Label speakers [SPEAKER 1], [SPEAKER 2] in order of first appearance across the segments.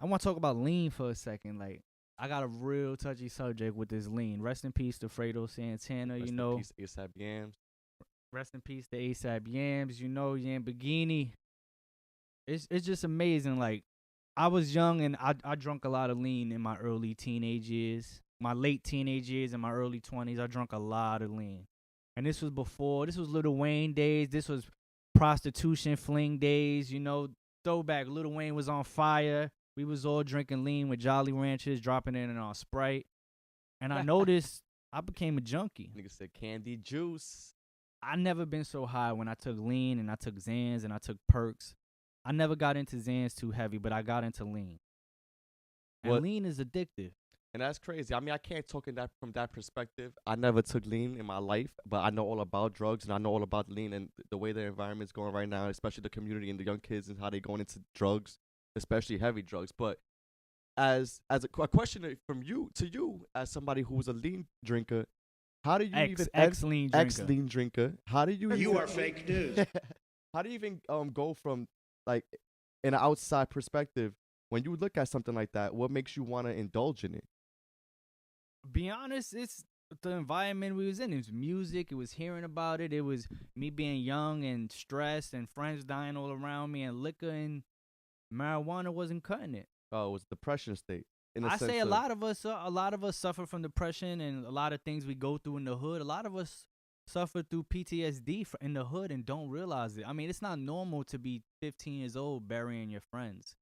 [SPEAKER 1] I want to talk about lean for a second. Like, I got a real touchy subject with this lean. Rest in peace to Fredo Santana.
[SPEAKER 2] Rest
[SPEAKER 1] You
[SPEAKER 2] in
[SPEAKER 1] know,
[SPEAKER 2] peace, ASAP Yams.
[SPEAKER 1] rest in peace to ASAP Yams. You know, Lamborghini. It's just amazing. Like, I was young and I drunk a lot of lean in my early teenage years, my late teenage years, and my early 20s. I drunk a lot of lean, and this was Lil Wayne days. This was prostitution fling days. You know, throwback. Lil Wayne was on fire. We was all drinking lean with Jolly Ranchers, dropping it in our Sprite, and I noticed I became a junkie.
[SPEAKER 2] Nigga said candy juice.
[SPEAKER 1] I never been so high when I took lean and I took Xans and I took perks. I never got into Xans too heavy, but I got into lean. And lean is addictive.
[SPEAKER 2] And that's crazy. I mean, I can't talk from that perspective. I never took lean in my life, but I know all about drugs and I know all about lean and the way the environment's going right now, especially the community and the young kids and how they going into drugs, especially heavy drugs. But as a question from you to you, as somebody who was a lean drinker, how do you
[SPEAKER 1] lean
[SPEAKER 2] drinker? How do you?
[SPEAKER 3] You are fake news.
[SPEAKER 2] How do you even go from like in an outside perspective when you look at something like that? What makes you want to indulge in it?
[SPEAKER 1] Be honest, it's the environment we was in. It was music. It was hearing about it. It was me being young and stressed and friends dying all around me, and liquor and marijuana wasn't cutting it.
[SPEAKER 2] Oh, it was depression state.
[SPEAKER 1] I say a lot of us suffer from depression and a lot of things we go through in the hood. A lot of us suffer through PTSD in the hood and don't realize it. I mean, it's not normal to be 15 years old burying your friends.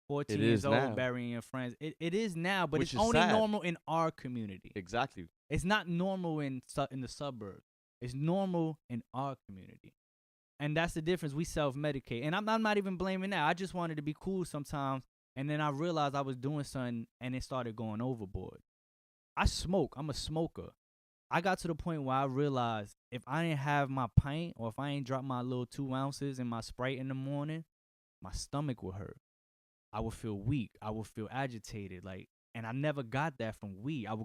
[SPEAKER 1] 14 years old burying your friends. It is now, but it's only normal in our community.
[SPEAKER 2] Exactly.
[SPEAKER 1] It's not normal in the suburbs. It's normal in our community. And that's the difference. We self-medicate. And I'm not even blaming that. I just wanted to be cool sometimes. And then I realized I was doing something and it started going overboard. I smoke. I'm a smoker. I got to the point where I realized if I didn't have my pint or if I ain't dropped my little 2 ounces in my Sprite in the morning, my stomach would hurt. I would feel weak. I would feel agitated. And I never got that from weed. I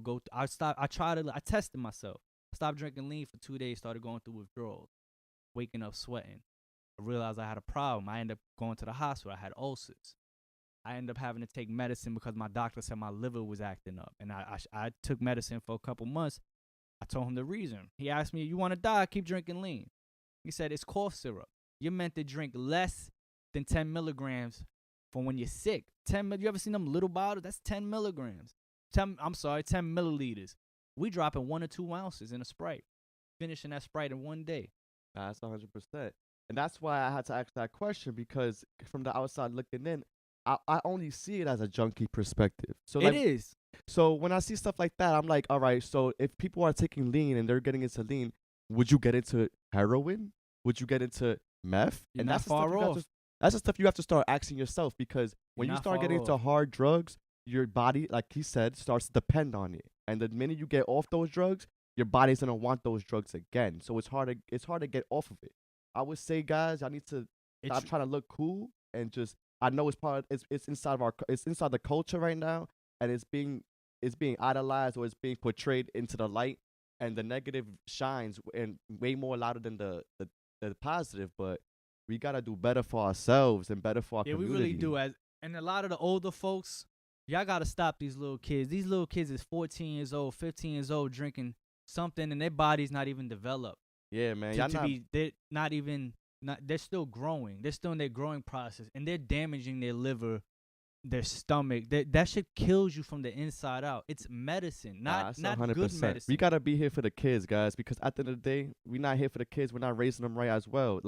[SPEAKER 1] tested myself. I stopped drinking lean for 2 days, started going through withdrawals, waking up sweating. I realized I had a problem. I ended up going to the hospital. I had ulcers. I ended up having to take medicine because my doctor said my liver was acting up. And I took medicine for a couple months. I told him the reason. He asked me, you want to die? Keep drinking lean. He said, it's cough syrup. You're meant to drink less than 10 milligrams for when you're sick. You ever seen them little bottles? That's 10 milligrams. 10 milliliters. We dropping 1 or 2 ounces in a Sprite. Finishing that Sprite in 1 day.
[SPEAKER 2] That's 100%. And that's why I had to ask that question, because from the outside looking in, I only see it as a junkie perspective. So
[SPEAKER 1] it is.
[SPEAKER 2] So when I see stuff like that, I'm like, all right, so if people are taking lean and they're getting into lean, would you get into heroin? Would you get into meth?
[SPEAKER 1] You're not far off.
[SPEAKER 2] That's the stuff you have to start asking yourself, because when you start getting into hard drugs, your body, like he said, starts to depend on it. And the minute you get off those drugs, your body's going to want those drugs again. So it's hard to get off of it. I would say, guys, I need to stop trying to look cool and just, I know it's inside the culture right now, and it's being idolized, or it's being portrayed into the light, and the negative shines and way more louder than the positive. But we gotta do better for ourselves and better for our community.
[SPEAKER 1] Yeah, we really do. And a lot of the older folks, y'all gotta stop these little kids. These little kids is 14 years old, 15 years old, drinking something, and their body's not even developed.
[SPEAKER 2] Yeah, man.
[SPEAKER 1] They're still growing. They're still in their growing process, and they're damaging their liver, their stomach. That shit kills you from the inside out. It's medicine, not 100%. Good medicine.
[SPEAKER 2] We gotta be here for the kids, guys, because at the end of the day, we're not here for the kids. We're not raising them right as well.